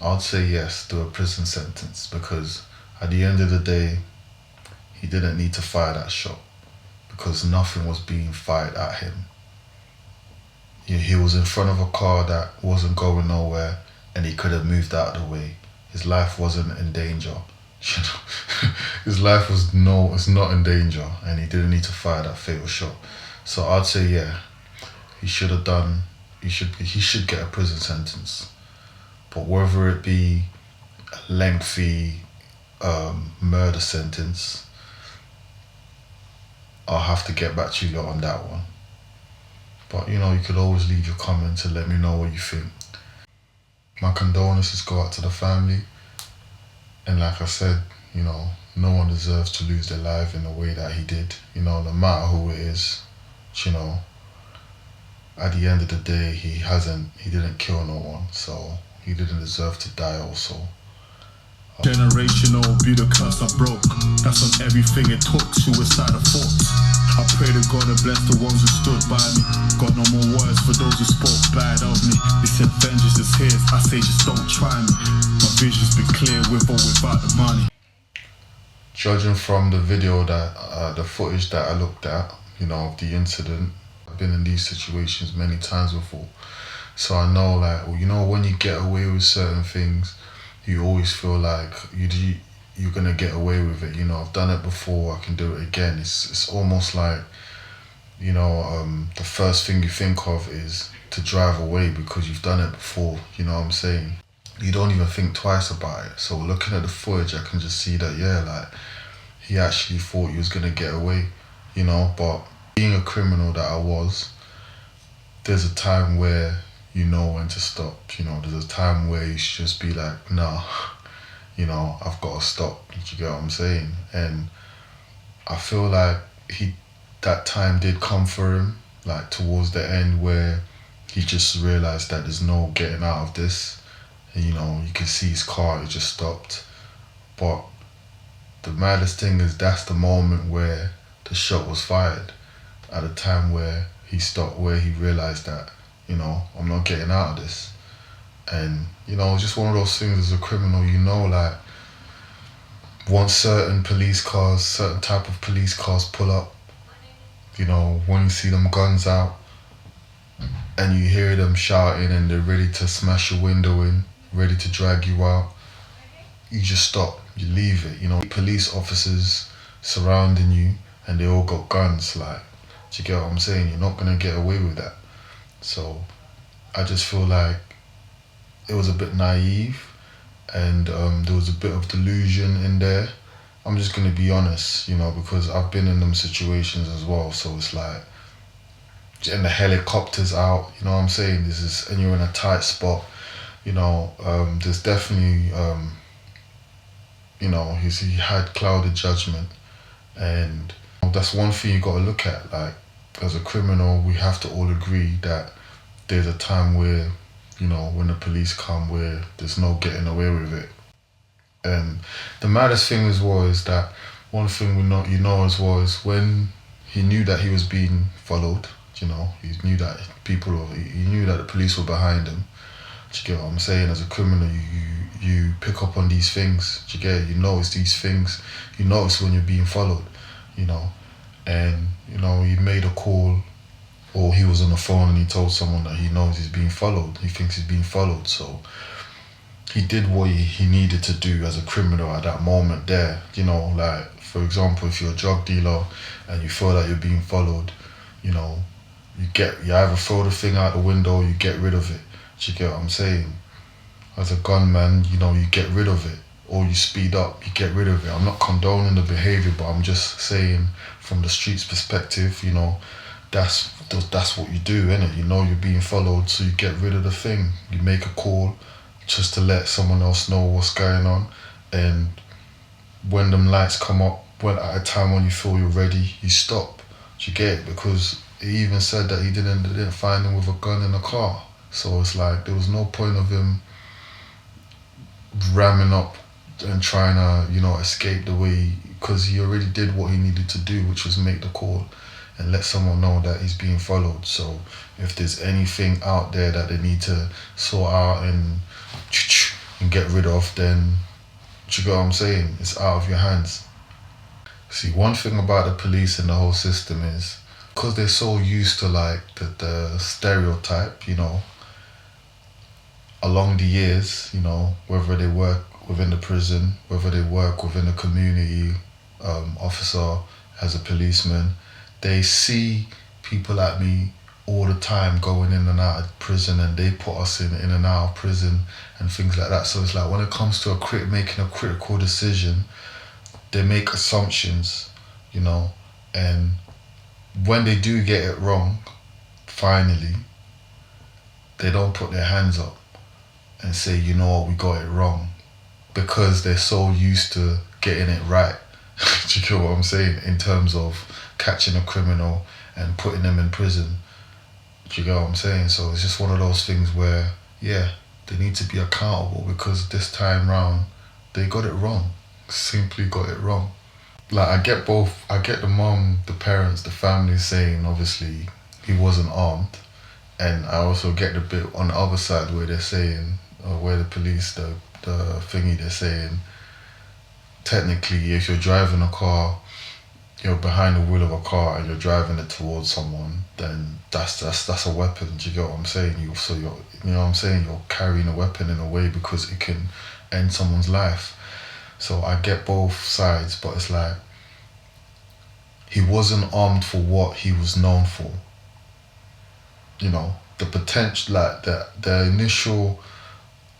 I'd say yes, do a prison sentence, because at the end of the day, he didn't need to fire that shot because nothing was being fired at him. He was in front of a car that wasn't going nowhere, and he could have moved out of the way. His life wasn't in danger. You know, his life was no, it's not in danger, and he didn't need to fire that fatal shot. So I'd say yeah, he should have done. He should get a prison sentence, but whether it be a lengthy murder sentence, I'll have to get back to you lot on that one. But you could always leave your comment to let me know what you think. My condolences go out to the family, and like I said, no one deserves to lose their life in the way that he did. No matter who it is, you know, at the end of the day, he didn't kill no one, so he didn't deserve to die also. Generational, be the curse I broke. That's on everything it took, suicidal thoughts. I pray to God and bless the ones who stood by me. Got no more words for those who spoke bad of me. They said vengeance is his, I say just don't try me. My vision's been clear with or without the money. Judging from the video the footage that I looked at, of the incident, I've been in these situations many times before. So I know, like, when you get away with certain things, you always feel like you're gonna get away with it. I've done it before, I can do it again. It's almost like, the first thing you think of is to drive away because you've done it before. You know what I'm saying? You don't even think twice about it. So looking at the footage, I can just see that, yeah, like, he actually thought he was gonna get away, but being a criminal that I was, there's a time where you know when to stop. There's a time where you should just be like, nah, I've got to stop. You get what I'm saying? And I feel like that time did come for him, like towards the end, where he just realized that there's no getting out of this. And you can see his car, it just stopped. But the maddest thing is that's the moment where the shot was fired, at a time where he stopped, where he realized that, I'm not getting out of this. And, it's just one of those things as a criminal, like, once certain type of police cars pull up, when you see them guns out and you hear them shouting and they're ready to smash your window in, ready to drag you out, you just stop, you leave it. Police officers surrounding you and they all got guns, like, do you get what I'm saying? You're not gonna get away with that. So I just feel like it was a bit naive, and there was a bit of delusion in there. I'm just gonna be honest, because I've been in them situations as well. So it's like, and the helicopter's out, you know what I'm saying? And you're in a tight spot, there's definitely, he had clouded judgment, and that's one thing you got to look at. Like, as a criminal, we have to all agree that there's a time where, when the police come, where there's no getting away with it. And the maddest thing as well is that one thing as well is when he knew that he was being followed. He knew that he knew that the police were behind him. Do you get what I'm saying? As a criminal, you pick up on these things. Do you get it? You notice these things. You notice when you're being followed. And he made a call, or he was on the phone and he told someone that he knows he's being followed. He thinks he's being followed, so he did what he needed to do as a criminal at that moment there. Like, for example, if you're a drug dealer and you feel that you're being followed, you either throw the thing out the window or you get rid of it. Do you get what I'm saying? As a gunman, you get rid of it, or you speed up, you get rid of it. I'm not condoning the behavior, but I'm just saying from the street's perspective, that's what you do, innit? You're being followed, so you get rid of the thing. You make a call just to let someone else know what's going on, and when them lights come up, when at a time when you feel you're ready, you stop. Do you get it? Because he even said that they didn't find him with a gun in the car. So it's like there was no point of him ramming up and trying to, escape the way, because he already did what he needed to do, which was make the call and let someone know that he's being followed. So if there's anything out there that they need to sort out and can get rid of, then, do you get what I'm saying? It's out of your hands. See, one thing about the police and the whole system is, because they're so used to like the stereotype, along the years, whether they work within the prison, whether they work within the community, officer as a policeman, they see people like me all the time going in and out of prison, and they put us in and out of prison and things like that. So it's like when it comes to making a critical decision, they make assumptions, and when they do get it wrong, finally, they don't put their hands up and say, you know what, we got it wrong, because they're so used to getting it right. Do you get what I'm saying? In terms of catching a criminal and putting them in prison. Do you get what I'm saying? So it's just one of those things where, yeah, they need to be accountable, because this time round, they got it wrong. Simply got it wrong. Like, I get the mom, the parents, the family saying, obviously, he wasn't armed. And I also get the bit on the other side where they're saying, where the police, the thingy, they're saying, technically, if you're driving a car, you're behind the wheel of a car and you're driving it towards someone, then that's a weapon. Do you get what I'm saying? You're you're carrying a weapon in a way, because it can end someone's life. So I get both sides, but it's like, he wasn't armed for what he was known for. The potential, like the initial,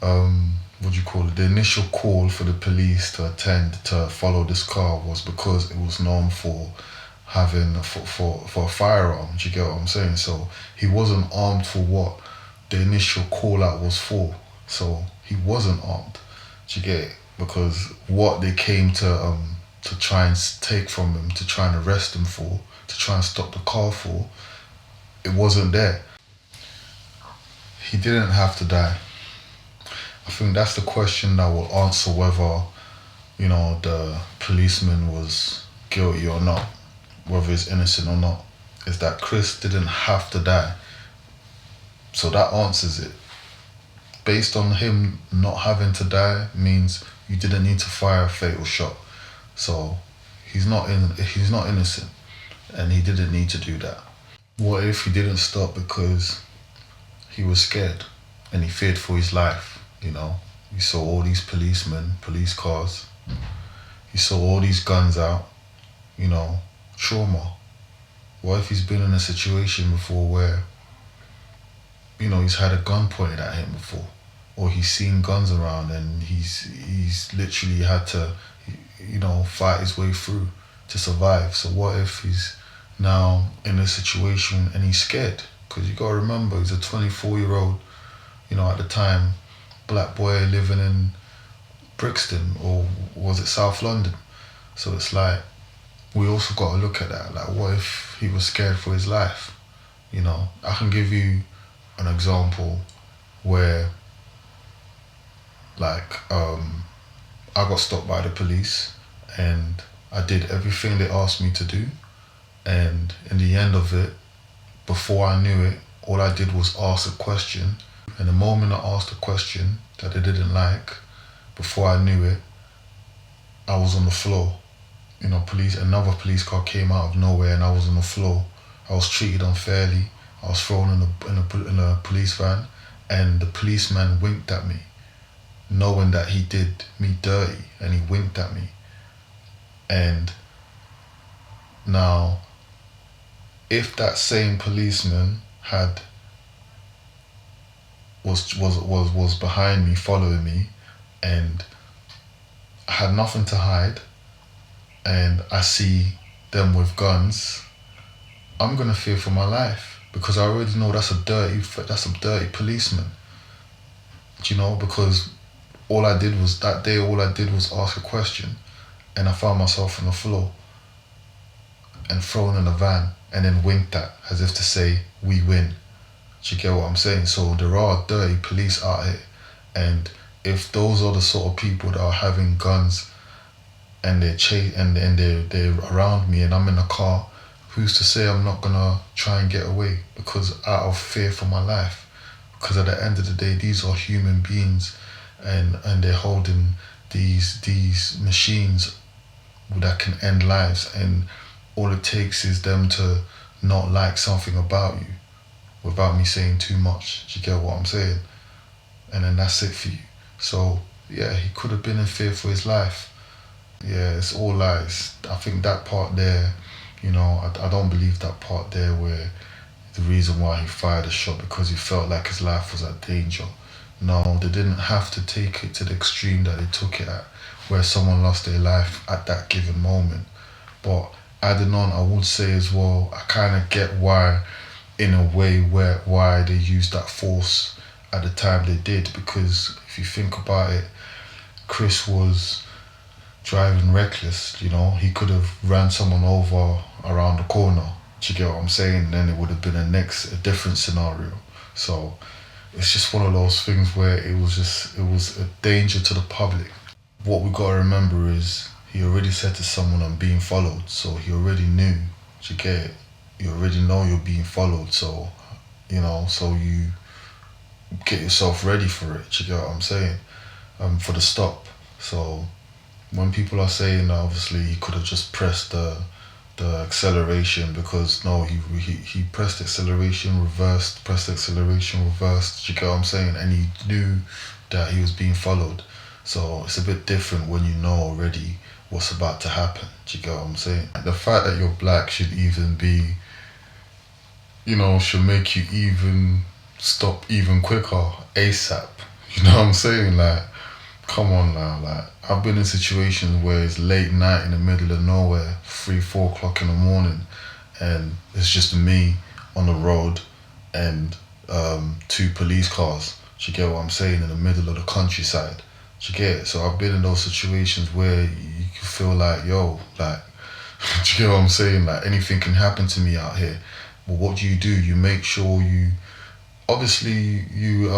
the initial call for the police to follow this car was because it was known for having for a firearm. Do you get what I'm saying? So he wasn't armed for what the initial call out was for. So he wasn't armed. Do you get it? Because what they came to try and take from him, to try and arrest him for, to try and stop the car for, it wasn't there. He didn't have to die. I think that's the question that will answer whether, the policeman was guilty or not, whether he's innocent or not, is that Chris didn't have to die. So that answers it. Based on him not having to die means you didn't need to fire a fatal shot. So he's not innocent, and he didn't need to do that. What if he didn't stop because he was scared and he feared for his life? He saw all these policemen, police cars. He saw all these guns out. Trauma. What if he's been in a situation before where, he's had a gun pointed at him before, or he's seen guns around and he's literally had to, fight his way through to survive. So what if he's now in a situation and he's scared? Because you gotta remember, he's a 24-year-old, at the time, black boy living in Brixton, or was it South London? So it's like, we also got to look at that. Like, what if he was scared for his life? I can give you an example where, like, I got stopped by the police and I did everything they asked me to do. And in the end of it, before I knew it, all I did was ask a question. And the moment I asked a question that they didn't like, before I knew it, I was on the floor. Another police car came out of nowhere and I was on the floor. I was treated unfairly. I was thrown in a police van, and the policeman winked at me, knowing that he did me dirty, and he winked at me. And now, if that same policeman was behind me, following me, and I had nothing to hide, and I see them with guns, I'm gonna fear for my life, because I already know that's a dirty policeman. Because all I did was ask a question, and I found myself on the floor and thrown in a van and then winked at, as if to say, we win. Do you get what I'm saying? So there are dirty police out here, and if those are the sort of people that are having guns and they're around me and I'm in a car, who's to say I'm not gonna try and get away, because out of fear for my life? Because at the end of the day, these are human beings, and they're holding these machines that can end lives, and all it takes is them to not like something about you without me saying too much. Do you get what I'm saying? And then that's it for you. So yeah, he could have been in fear for his life. Yeah, it's all lies. I think that part there, I don't believe that part there where the reason why he fired a shot because he felt like his life was at danger. No, they didn't have to take it to the extreme that they took it at, where someone lost their life at that given moment. But adding on, I would say as well, I kind of get why, in a way, why they used that force at the time they did. Because if you think about it, Chris was driving reckless. He could have ran someone over around the corner. Do you get what I'm saying? Then it would have been a different scenario. So it's just one of those things where it was a danger to the public. What we gotta remember is he already said to someone, I'm being followed, so he already knew. Do you get it? You already know you're being followed, so so you get yourself ready for it. Do you get what I'm saying? For the stop. So when people are saying that, obviously he could have just pressed the acceleration, because no, he pressed acceleration, reversed, pressed acceleration, reversed. Do you get what I'm saying? And he knew that he was being followed. So it's a bit different when you know already what's about to happen. Do you get what I'm saying? The fact that you're black should even be, should make you even stop even quicker, ASAP. You know what I'm saying? Like, come on now. Like, I've been in situations where it's late night in the middle of nowhere, 3-4 o'clock in the morning, and it's just me on the road and 2 police cars. Do you get what I'm saying? In the middle of the countryside. Do you get it? So I've been in those situations where you can feel like, yo, like, do you get what I'm saying? Like, anything can happen to me out here. But what do? You make sure obviously you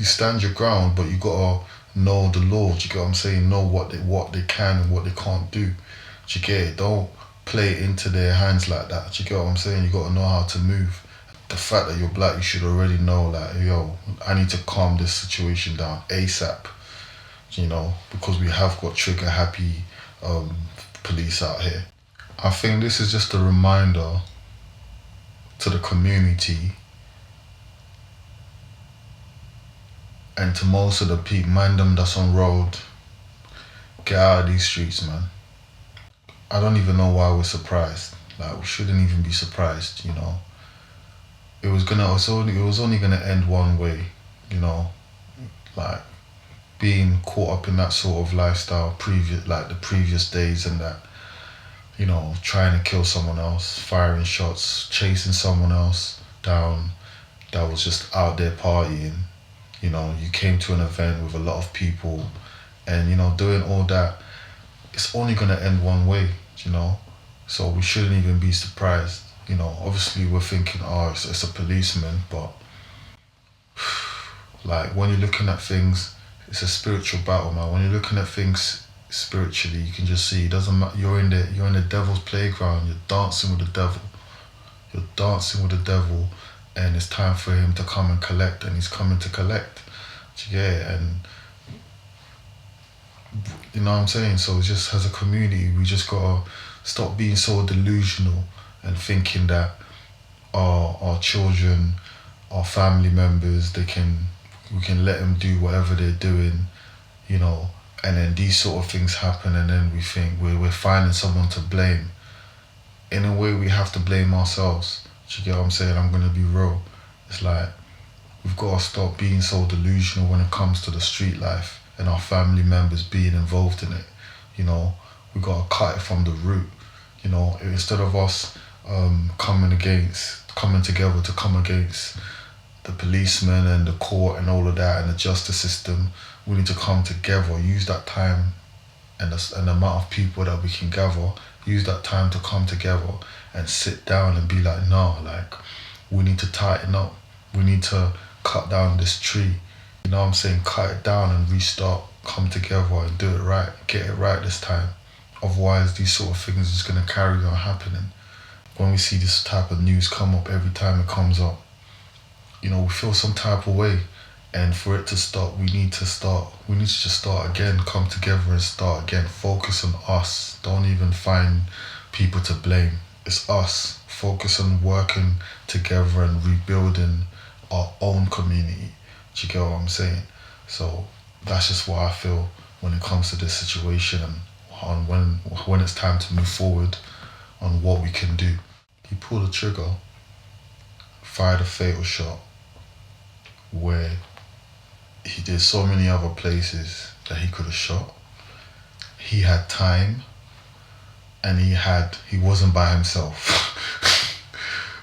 stand your ground, but you gotta know the law. Do you get what I'm saying? Know what they can and what they can't do. Do you get it? Don't play it into their hands like that. Do you get what I'm saying? You gotta know how to move. The fact that you're black, you should already know, like, yo, I need to calm this situation down ASAP. Because we have got trigger happy police out here. I think this is just a reminder to the community and to most of the people, mind them that's on road, get out of these streets, man. I don't even know why we're surprised. Like, we shouldn't even be surprised. It was only gonna end one way. Like, being caught up in that sort of lifestyle the previous days, and that, trying to kill someone else, firing shots, chasing someone else down that was just out there partying. You came to an event with a lot of people, and doing all that, it's only gonna end one way. So we shouldn't even be surprised. Obviously we're thinking, oh, it's a policeman, but like, when you're looking at things, it's a spiritual battle, man. When you're looking at things spiritually, you can just see it doesn't matter. You're in the devil's playground. You're dancing with the devil. You're dancing with the devil, and it's time for him to come and collect, and he's coming to collect. Yeah, and you know what I'm saying? So it's just, as a community, we just gotta stop being so delusional and thinking that our children, our family members, we can let them do whatever they're doing, and then these sort of things happen, and then we think we're finding someone to blame. In a way, we have to blame ourselves. Do you get what I'm saying? I'm gonna be real. It's like, we've got to stop being so delusional when it comes to the street life and our family members being involved in it. We got to cut it from the root. Instead of us coming together to come against the policemen and the court and all of that and the justice system, we need to come together, use that time and the amount of people that we can gather, use that time to come together and sit down and be like, no, like, we need to tighten up. We need to cut down this tree. You know what I'm saying? Cut it down and restart, come together and do it right, get it right this time. Otherwise, these sort of things are just gonna carry on happening. When we see this type of news come up, every time it comes up, we feel some type of way. And for it to stop, we need to just start again, come together and start again. Focus on us. Don't even find people to blame. It's us. Focus on working together and rebuilding our own community. Do you get what I'm saying? So that's just what I feel when it comes to this situation, and on when it's time to move forward on what we can do. He pulled the trigger, fired a fatal shot, where he did so many other places that he could have shot. He had time, and he wasn't by himself.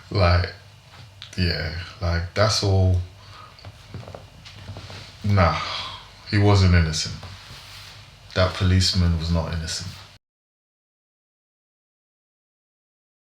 Like, yeah, like that's all. Nah, he wasn't innocent. That policeman was not innocent.